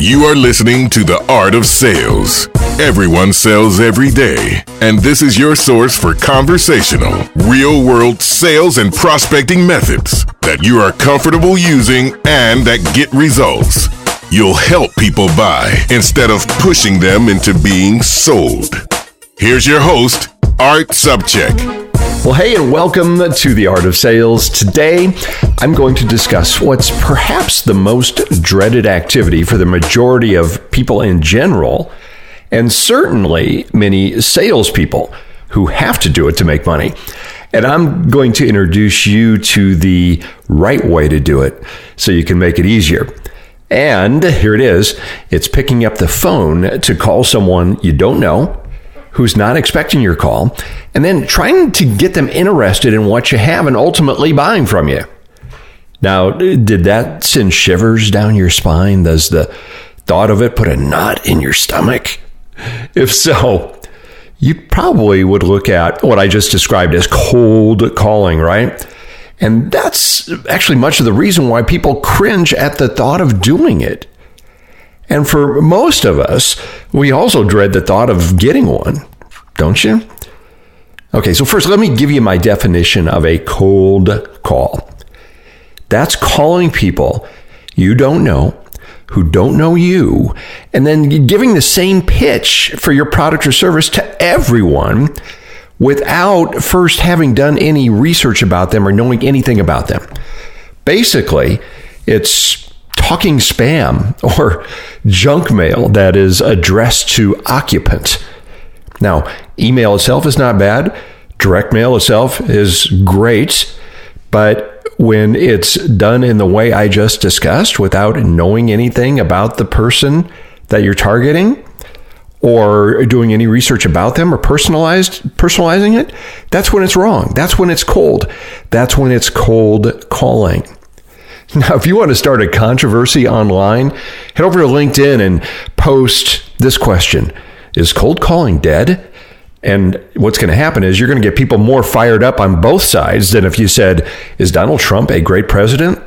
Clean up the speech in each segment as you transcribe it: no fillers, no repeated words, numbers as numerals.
You are listening to The Art of Sales. Everyone sells every day, and this is your source for conversational, real-world sales and prospecting methods that you are comfortable using and that get results. You'll help people buy instead of pushing them into being sold. Here's your host, Art Sobczak. Well, hey, and welcome to The Art of Sales. Today, I'm going to discuss what's perhaps the most dreaded activity for the majority of people in general, and certainly many salespeople who have to do it to make money. And I'm going to introduce you to the right way to do it so you can make it easier. And here it is. It's picking up the phone to call someone you don't know, who's not expecting your call, and then trying to get them interested in what you have and ultimately buying from you. Now, did that send shivers down your spine? Does the thought of it put a knot in your stomach? If so, you probably would look at what I just described as cold calling, right? And that's actually much of the reason why people cringe at the thought of doing it. And for most of us, we also dread the thought of getting one, don't you? Okay, so first, let me give you my definition of a cold call. That's calling people you don't know, who don't know you, and then giving the same pitch for your product or service to everyone without first having done any research about them or knowing anything about them. Basically, it's talking spam or junk mail that is addressed to occupant. Now, email itself is not bad. Direct mail itself is great. But when it's done in the way I just discussed, without knowing anything about the person that you're targeting or doing any research about them or personalizing it, that's when it's wrong. That's when it's cold. That's when it's cold calling. Now, if you want to start a controversy online, head over to LinkedIn and post this question: is cold calling dead? And what's going to happen is you're going to get people more fired up on both sides than if you said, is Donald Trump a great president?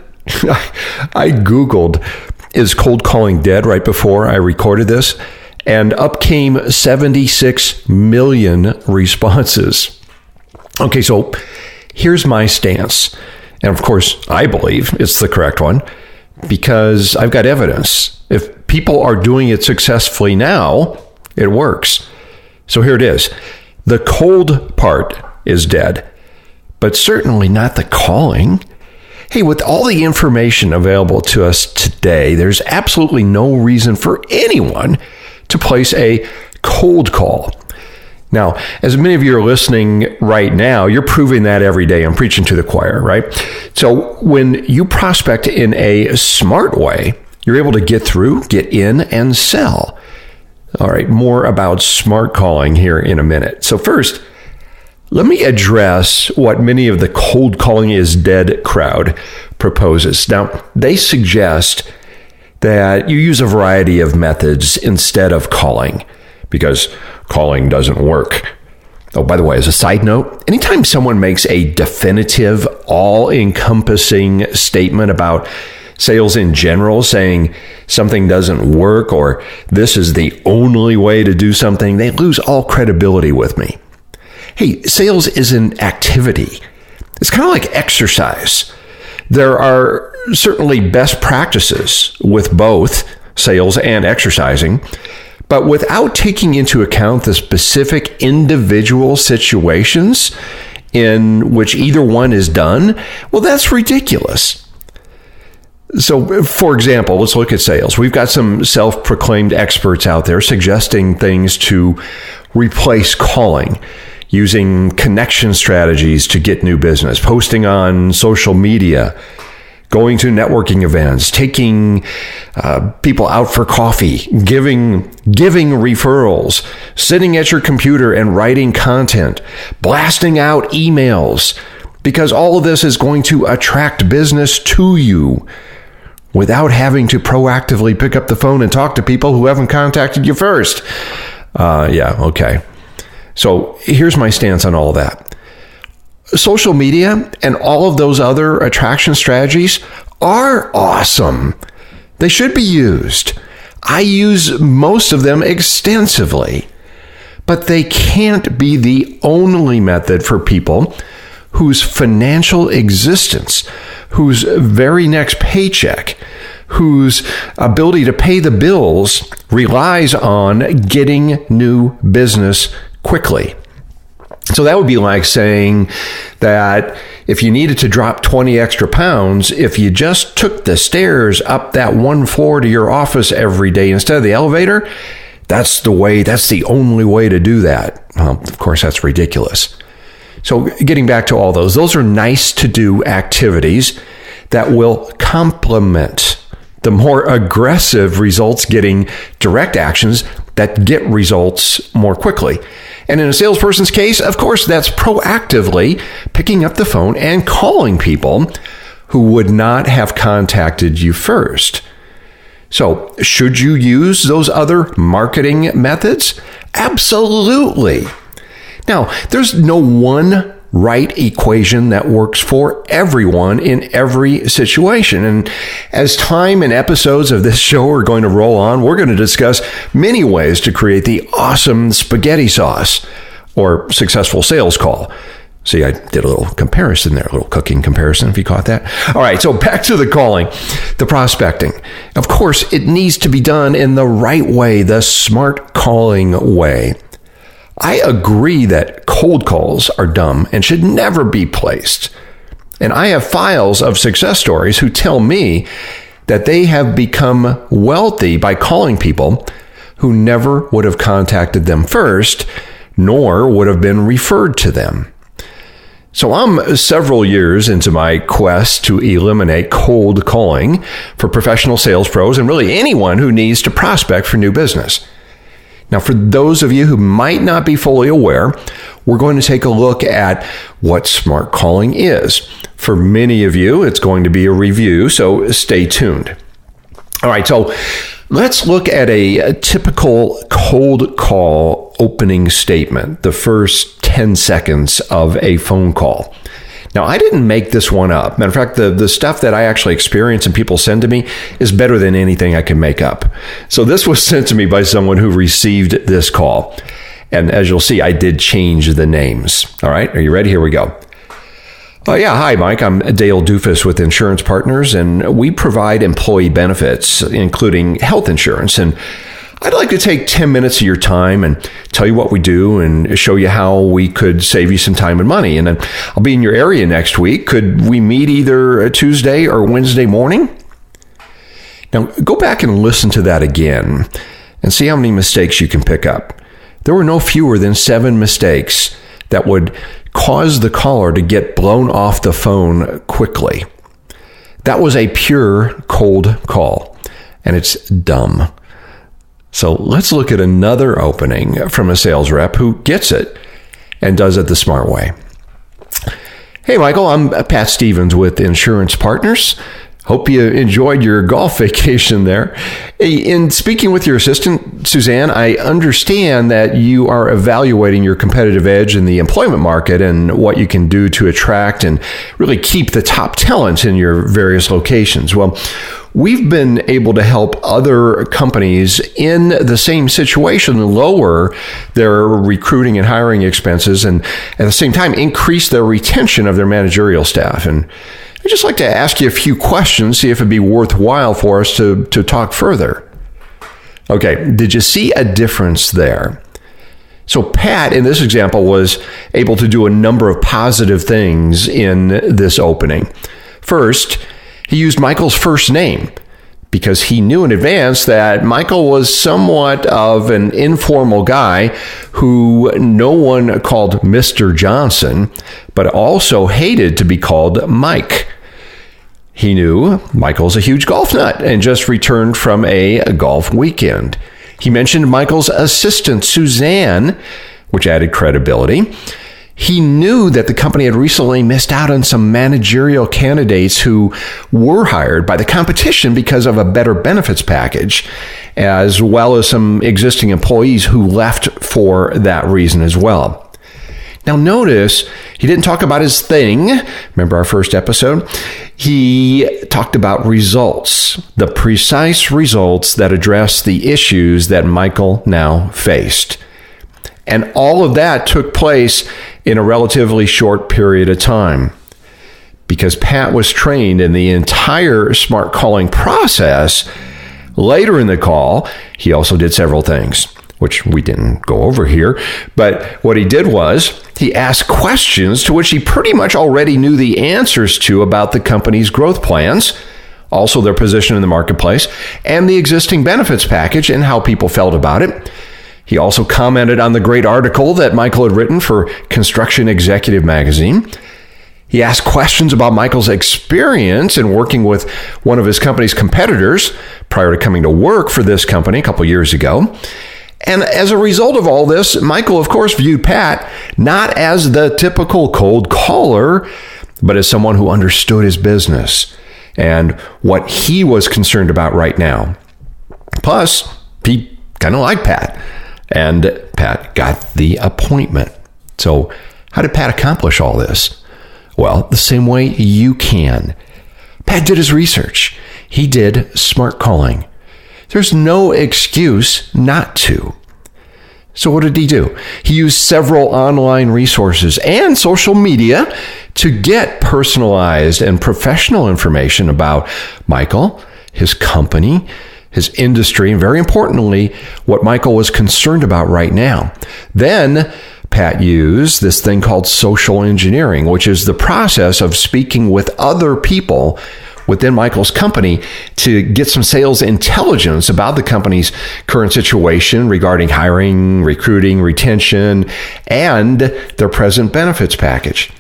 I Googled, is cold calling dead right before I recorded this? And up came 76 million responses. Okay, so here's my stance. And of course, I believe it's the correct one because I've got evidence. If people are doing it successfully now, it works. So here it is. The cold part is dead, but certainly not the calling. Hey, with all the information available to us today, there's absolutely no reason for anyone to place a cold call. Now, as many of you are listening right now, you're proving that every day. I'm preaching to the choir, right? So when you prospect in a smart way, you're able to get through, get in, and sell. All right, more about smart calling here in a minute. So first, let me address what many of the cold calling is dead crowd proposes. Now, they suggest that you use a variety of methods instead of calling, because calling doesn't work. Oh, by the way, as a side note, anytime someone makes a definitive, all-encompassing statement about sales in general, saying something doesn't work or this is the only way to do something, they lose all credibility with me. Hey, sales is an activity. It's kind of like exercise. There are certainly best practices with both sales and exercising, but without taking into account the specific individual situations in which either one is done, well, that's ridiculous. So, for example, let's look at sales. We've got some self-proclaimed experts out there suggesting things to replace calling, using connection strategies to get new business, posting on social media, going to networking events, taking people out for coffee, giving referrals, sitting at your computer and writing content, blasting out emails, because all of this is going to attract business to you without having to proactively pick up the phone and talk to people who haven't contacted you first. Okay. So here's my stance on all of that. Social media and all of those other attraction strategies are awesome. They should be used. I use most of them extensively. But they can't be the only method for people whose financial existence, whose very next paycheck, whose ability to pay the bills relies on getting new business quickly. So that would be like saying that if you needed to drop 20 extra pounds, if you just took the stairs up that one floor to your office every day instead of the elevator, that's the only way to do that. Well, of course, that's ridiculous. So getting back to all those are nice to do activities that will complement the more aggressive results getting direct actions that get results more quickly. And in a salesperson's case, of course, that's proactively picking up the phone and calling people who would not have contacted you first. So, should you use those other marketing methods? Absolutely. Now, there's no one right equation that works for everyone in every situation. And as time and episodes of this show are going to roll on, we're going to discuss many ways to create the awesome spaghetti sauce or successful sales call. See, I did a little comparison there, a little cooking comparison, if you caught that. All right, so back to the calling, the prospecting. Of course, it needs to be done in the right way, the smart calling way. I agree that cold calls are dumb and should never be placed. And I have files of success stories who tell me that they have become wealthy by calling people who never would have contacted them first, nor would have been referred to them. So I'm several years into my quest to eliminate cold calling for professional sales pros and really anyone who needs to prospect for new business. Now, for those of you who might not be fully aware, we're going to take a look at what smart calling is. For many of you, it's going to be a review, so stay tuned. All right, so let's look at a typical cold call opening statement, the first 10 seconds of a phone call. Now, I didn't make this one up. Matter of fact, the stuff that I actually experience and people send to me is better than anything I can make up. So this was sent to me by someone who received this call. And as you'll see, I did change the names. All right, are you ready? Here we go. Hi, Mike. I'm Dale Doofus with Insurance Partners, and we provide employee benefits, including health insurance. And I'd like to take 10 minutes of your time and tell you what we do and show you how we could save you some time and money. And then I'll be in your area next week. Could we meet either Tuesday or Wednesday morning? Now, go back and listen to that again and see how many mistakes you can pick up. There were no fewer than 7 mistakes that would cause the caller to get blown off the phone quickly. That was a pure cold call, and it's dumb. So let's look at another opening from a sales rep who gets it and does it the smart way. Hey, Michael, I'm Pat Stevens with Insurance Partners. Hope you enjoyed your golf vacation there. In speaking with your assistant, Suzanne, I understand that you are evaluating your competitive edge in the employment market and what you can do to attract and really keep the top talent in your various locations. Well, we've been able to help other companies in the same situation lower their recruiting and hiring expenses and at the same time increase their retention of their managerial staff. And I'd just like to ask you a few questions, see if it'd be worthwhile for us to talk further. Okay, did you see a difference there? So Pat, in this example, was able to do a number of positive things in this opening. First, he used Michael's first name because he knew in advance that Michael was somewhat of an informal guy who no one called Mr. Johnson, but also hated to be called Mike. He knew Michael's a huge golf nut and just returned from a golf weekend. He mentioned Michael's assistant, Suzanne, which added credibility. He knew that the company had recently missed out on some managerial candidates who were hired by the competition because of a better benefits package, as well as some existing employees who left for that reason as well. Now notice, he didn't talk about his thing. Remember our first episode? He talked about results, the precise results that address the issues that Michael now faced. And all of that took place in a relatively short period of time. Because Pat was trained in the entire smart calling process, later in the call, he also did several things, which we didn't go over here. But what he did was he asked questions to which he pretty much already knew the answers to about the company's growth plans, also their position in the marketplace, and the existing benefits package and how people felt about it. He also commented on the great article that Michael had written for Construction Executive magazine. He asked questions about Michael's experience in working with one of his company's competitors prior to coming to work for this company a couple years ago. And as a result of all this, Michael, of course, viewed Pat not as the typical cold caller, but as someone who understood his business and what he was concerned about right now. Plus, he kind of liked Pat, and Pat got the appointment. So how did Pat accomplish all this? Well, the same way you can. Pat did his research. He did smart calling. There's no excuse not to. So what did he do? He used several online resources and social media to get personalized and professional information about Michael, his company, his industry, and very importantly, what Michael was concerned about right now. Then Pat used this thing called social engineering, which is the process of speaking with other people within Michael's company to get some sales intelligence about the company's current situation regarding hiring, recruiting, retention, and their present benefits package.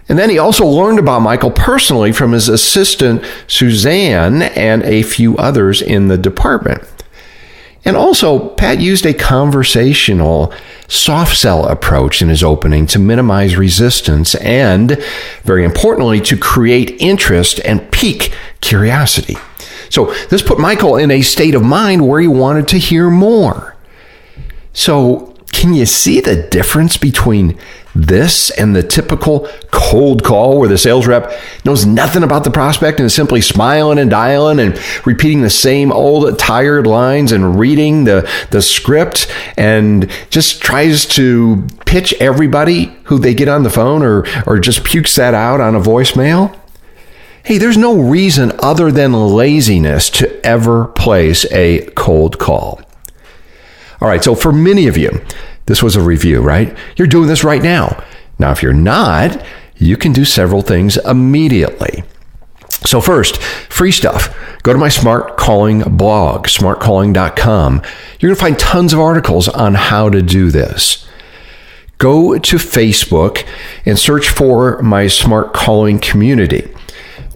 And then he also learned about Michael personally from his assistant, Suzanne, and a few others in the department. And also, Pat used a conversational soft sell approach in his opening to minimize resistance and, very importantly, to create interest and pique curiosity. So this put Michael in a state of mind where he wanted to hear more. So can you see the difference between this and the typical cold call where the sales rep knows nothing about the prospect and is simply smiling and dialing and repeating the same old tired lines and reading the script and just tries to pitch everybody who they get on the phone or just pukes that out on a voicemail? Hey, there's no reason other than laziness to ever place a cold call. All right, so for many of you, this was a review, right? You're doing this right now. Now, if you're not, you can do several things immediately. So first, free stuff. Go to my Smart Calling blog, smartcalling.com. You're going to find tons of articles on how to do this. Go to Facebook and search for my Smart Calling community.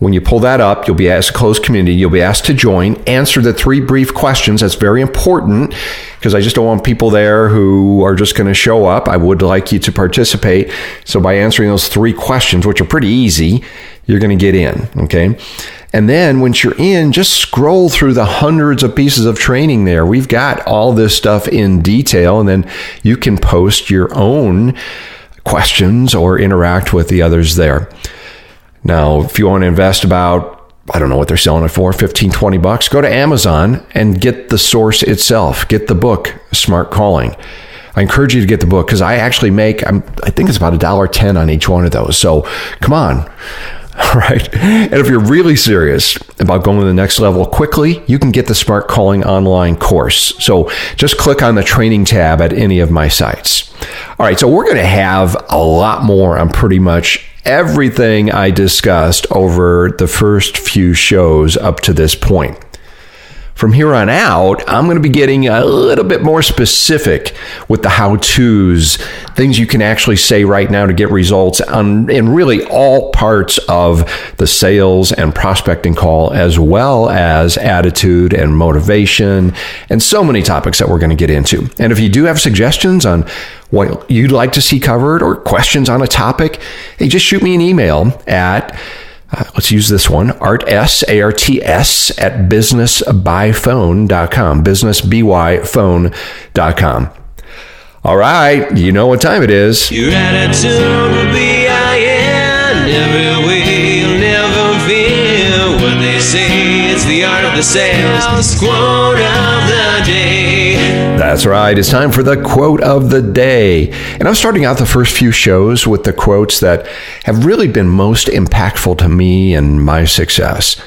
When you pull that up, you'll be asked a closed community. You'll be asked to join, answer the 3 brief questions. That's very important because I just don't want people there who are just going to show up. I would like you to participate. So by answering those 3 questions, which are pretty easy, you're going to get in, okay? And then once you're in, just scroll through the hundreds of pieces of training there. We've got all this stuff in detail, and then you can post your own questions or interact with the others there. Now, if you want to invest about, I don't know what they're selling it for, $15, $20, go to Amazon and get the source itself. Get the book, Smart Calling. I encourage you to get the book because I actually make, I think it's about $1.10 on each one of those. So come on. All right. And if you're really serious about going to the next level quickly, you can get the Smart Calling online course. So just click on the training tab at any of my sites. All right. So we're going to have a lot more on pretty much everything I discussed over the first few shows up to this point. From here on out, I'm going to be getting a little bit more specific with the how-tos, things you can actually say right now to get results in really all parts of the sales and prospecting call, as well as attitude and motivation, and so many topics that we're going to get into. And if you do have suggestions on what you'd like to see covered or questions on a topic, hey, just shoot me an email at let's use this one, arts at businessbyphone.com, businessbyphone.com. All right, you know what time it is. Your attitude will be iron. Never will, never fear. What they say is the art of the sales. Quote of the day. That's right. It's time for the quote of the day. And I'm starting out the first few shows with the quotes that have really been most impactful to me and my success.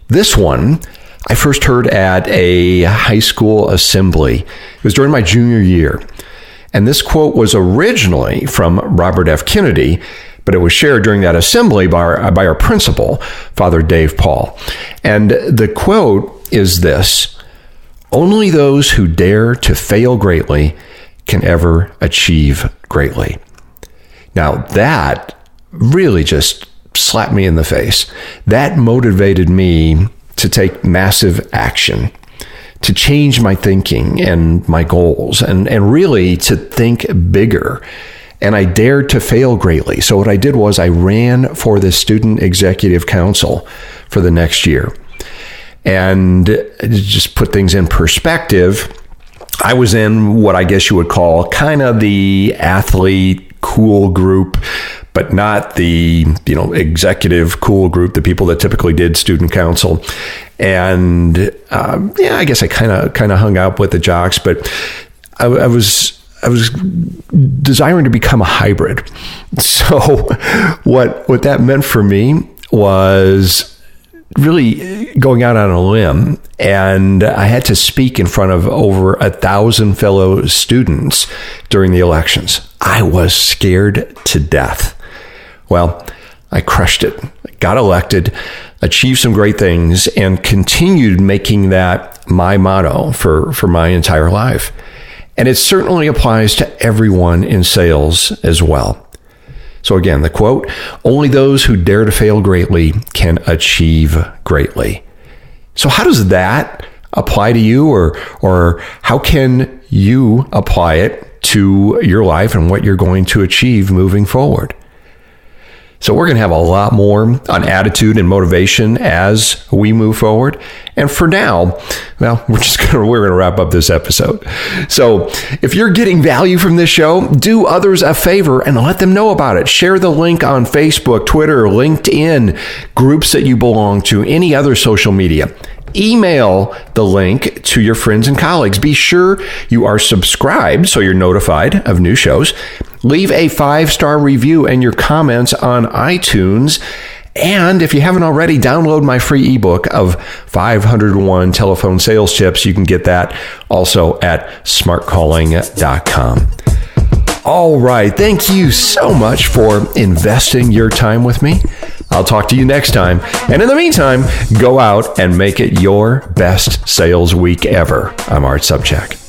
This one I first heard at a high school assembly. It was during my junior year. And this quote was originally from Robert F. Kennedy, but it was shared during that assembly by our principal, Father Dave Paul. And the quote is this: "Only those who dare to fail greatly can ever achieve greatly." Now that really just slapped me in the face. That motivated me to take massive action, to change my thinking and my goals, and really to think bigger. And I dared to fail greatly. So what I did was I ran for the Student Executive Council for the next year. And just put things in perspective, I was in what I guess you would call kind of the athlete cool group, but not the, executive cool group, the people that typically did student council. And I guess I kind of hung out with the jocks, but I was desiring to become a hybrid. So what that meant for me was really going out on a limb, and I had to speak in front of over 1,000 fellow students during the elections. I was scared to death. Well, I crushed it, got elected, achieved some great things, and continued making that my motto for my entire life. And it certainly applies to everyone in sales as well. So again, the quote, "Only those who dare to fail greatly can achieve greatly." So how does that apply to you, or how can you apply it to your life and what you're going to achieve moving forward? So we're going to have a lot more on attitude and motivation as we move forward. And for now, well, we're going to wrap up this episode. So if you're getting value from this show, do others a favor and let them know about it. Share the link on Facebook, Twitter, LinkedIn, groups that you belong to, any other social media. Email the link to your friends and colleagues. Be sure you are subscribed so you're notified of new shows. Leave a 5-star review and your comments on iTunes. And if you haven't already, download my free ebook of 501 telephone sales tips. You can get that also at smartcalling.com. All right. Thank you so much for investing your time with me. I'll talk to you next time. And in the meantime, go out and make it your best sales week ever. I'm Art Sobczak.